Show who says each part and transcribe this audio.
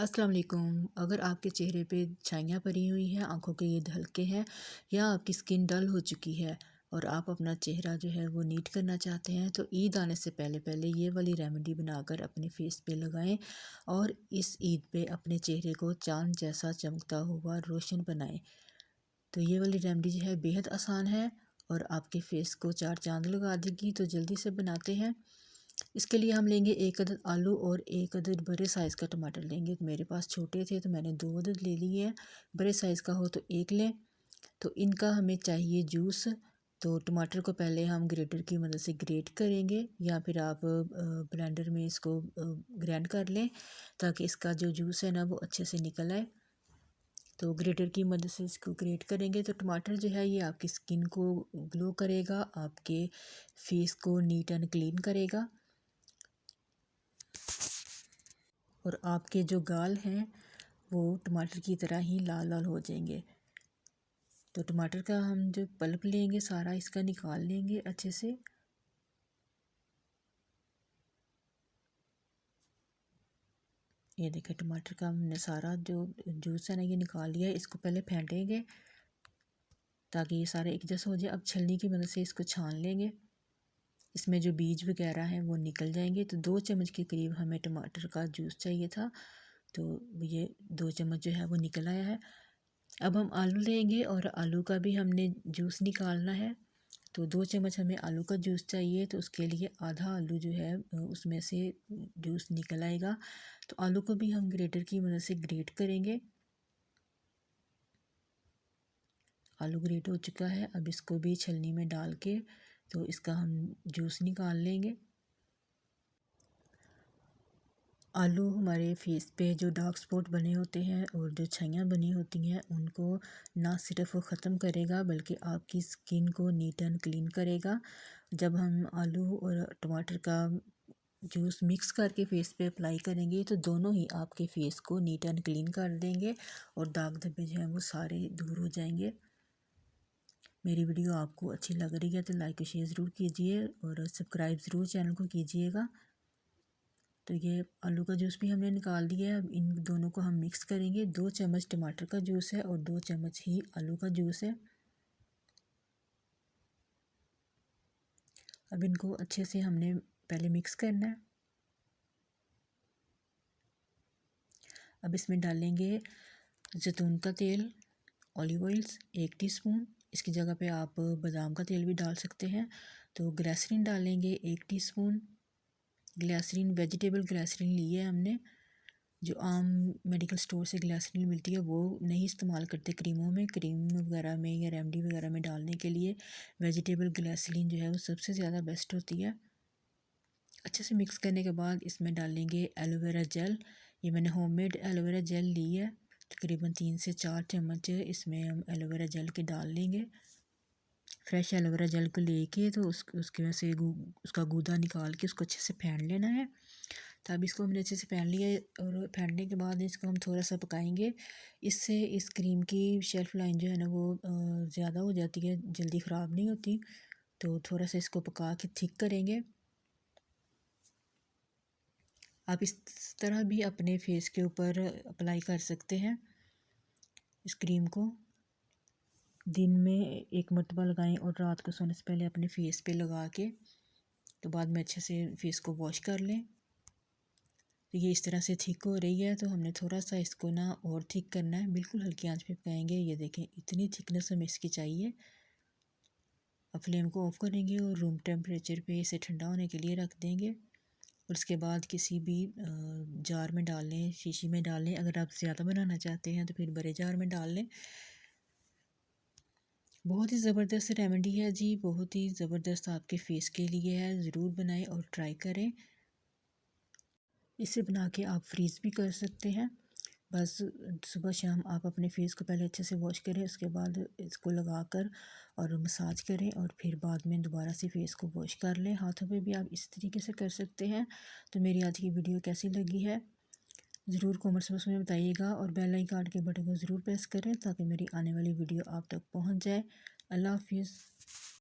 Speaker 1: अस्सलाम वालेकुम। अगर आपके चेहरे पे छाइयाँ पड़ी हुई हैं, आँखों के ये हल्के हैं या आपकी स्किन डल हो चुकी है और आप अपना चेहरा जो है वो नीट करना चाहते हैं, तो ईद आने से पहले पहले ये वाली रेमेडी बनाकर अपने फेस पे लगाएं और इस ईद पे अपने चेहरे को चाँद जैसा चमकता हुआ रोशन बनाएं। तो ये वाली रेमेडी जो है बेहद आसान है और आपके फेस को चार चाँद लगा देगी। तो जल्दी से बनाते हैं। इसके लिए हम लेंगे एक अदद आलू और एक अदद बड़े साइज़ का टमाटर लेंगे। तो मेरे पास छोटे थे तो मैंने दो अदद ले लिए हैं। बड़े साइज़ का हो तो एक लें। तो इनका हमें चाहिए जूस। तो टमाटर को पहले हम ग्रेटर की मदद से ग्रेट करेंगे या फिर आप ब्लेंडर में इसको ग्राइंड कर लें ताकि इसका जो जूस है ना वो अच्छे से निकल आए। तो ग्रेटर की मदद से इसको ग्रेट करेंगे तो टमाटर जो है ये आपकी स्किन को ग्लो करेगा, आपके फेस को नीट एंड क्लीन करेगा और आपके जो गाल हैं वो टमाटर की तरह ही लाल लाल हो जाएंगे। तो टमाटर का हम जो पल्प लेंगे सारा इसका निकाल लेंगे अच्छे से। ये देखें टमाटर का हमने सारा जो जूस है ना ये निकाल लिया है। इसको पहले फेंटेंगे ताकि ये सारे एक जैसा हो जाए। अब छलनी की मदद से इसको छान लेंगे, इसमें जो बीज वगैरह हैं वो निकल जाएंगे। तो 2 चम्मच के करीब हमें टमाटर का जूस चाहिए था, तो ये 2 चम्मच जो है वो निकल आया है। अब हम आलू लेंगे और आलू का भी हमने जूस निकालना है। तो 2 चम्मच हमें आलू का जूस चाहिए, तो उसके लिए आधा आलू जो है उसमें से जूस निकल आएगा। तो आलू को भी हम ग्रेटर की मदद से ग्रेट करेंगे। आलू ग्रेट हो चुका है। अब इसको भी छलनी में डाल के तो इसका हम जूस निकाल लेंगे। आलू हमारे फेस पे जो डार्क स्पॉट बने होते हैं और जो छाइयाँ बनी होती हैं उनको ना सिर्फ वो ख़त्म करेगा बल्कि आपकी स्किन को नीट एंड क्लीन करेगा। जब हम आलू और टमाटर का जूस मिक्स करके फेस पे अप्लाई करेंगे तो दोनों ही आपके फेस को नीट एंड क्लीन कर देंगे और दाग धब्बे जो हैं वो सारे दूर हो जाएंगे। मेरी वीडियो आपको अच्छी लग रही है तो लाइक और शेयर ज़रूर कीजिए और सब्सक्राइब ज़रूर चैनल को कीजिएगा। तो ये आलू का जूस भी हमने निकाल दिया है। अब इन दोनों को हम मिक्स करेंगे। 2 चम्मच टमाटर का जूस है और 2 चम्मच ही आलू का जूस है। अब इनको अच्छे से हमने पहले मिक्स करना है। अब इसमें डालेंगे जैतून का तेल, ऑलिव ऑयल्स 1 टीस्पून। इसकी जगह पे आप बादाम का तेल भी डाल सकते हैं। तो ग्लिसरीन डालेंगे 1 टीस्पून। ग्लिसरीन वेजिटेबल ग्लिसरीन ली है हमने। जो आम मेडिकल स्टोर से ग्लिसरीन मिलती है वो नहीं इस्तेमाल करते क्रीमों में, क्रीम वगैरह में या रेमडी वगैरह में डालने के लिए वेजिटेबल ग्लिसरीन जो है वो सबसे ज़्यादा बेस्ट होती है। अच्छे से मिक्स करने के बाद इसमें डालेंगे एलोवेरा जेल। ये मैंने होममेड एलोवेरा जेल ली है। तकरीबन 3 से 4 चम्मच इसमें हम एलोवेरा जेल के डाल लेंगे। फ्रेश एलोवेरा जेल को लेके तो उसके वजह से उसका गूदा निकाल के उसको अच्छे से फेंट लेना है। तो अब इसको हमने अच्छे से फेंट लिया और फेंटने के बाद इसको हम थोड़ा सा पकाएंगे। इससे इस क्रीम की शेल्फ़ लाइन जो है ना वो ज़्यादा हो जाती है, जल्दी ख़राब नहीं होती। तो थोड़ा सा इसको पका के थिक करेंगे। आप इस तरह भी अपने फेस के ऊपर अप्लाई कर सकते हैं इस क्रीम को। दिन में एक मरतबा लगाएं और रात को सोने से पहले अपने फेस पे लगा के तो बाद में अच्छे से फेस को वॉश कर लें। तो ये इस तरह से थिक हो रही है तो हमने थोड़ा सा इसको ना और थिक करना है। बिल्कुल हल्की आंच पे पकाएंगे। ये देखें इतनी थिकनेस हमें इसकी चाहिए। अब फ्लेम को ऑफ करेंगे और रूम टेम्परेचर पे इसे ठंडा होने के लिए रख देंगे और उसके बाद किसी भी जार में डाल लें, शीशी में डाल लें। अगर आप ज़्यादा बनाना चाहते हैं तो फिर बड़े जार में डाल लें। बहुत ही ज़बरदस्त रेमेडी है जी, बहुत ही ज़बरदस्त आपके फेस के लिए है। ज़रूर बनाएं और ट्राई करें। इसे बना के आप फ्रीज़ भी कर सकते हैं। बस सुबह शाम आप अपने फेस को पहले अच्छे से वॉश करें, उसके बाद इसको लगाकर और मसाज करें और फिर बाद में दोबारा से फेस को वॉश कर लें। हाथों पे भी आप इस तरीके से कर सकते हैं। तो मेरी आज की वीडियो कैसी लगी है ज़रूर कमेंट्स बॉक्स में बताइएगा और बेल आइकन के बटन को ज़रूर प्रेस करें ताकि मेरी आने वाली वीडियो आप तक पहुंच जाए। अल्लाह हाफिज़।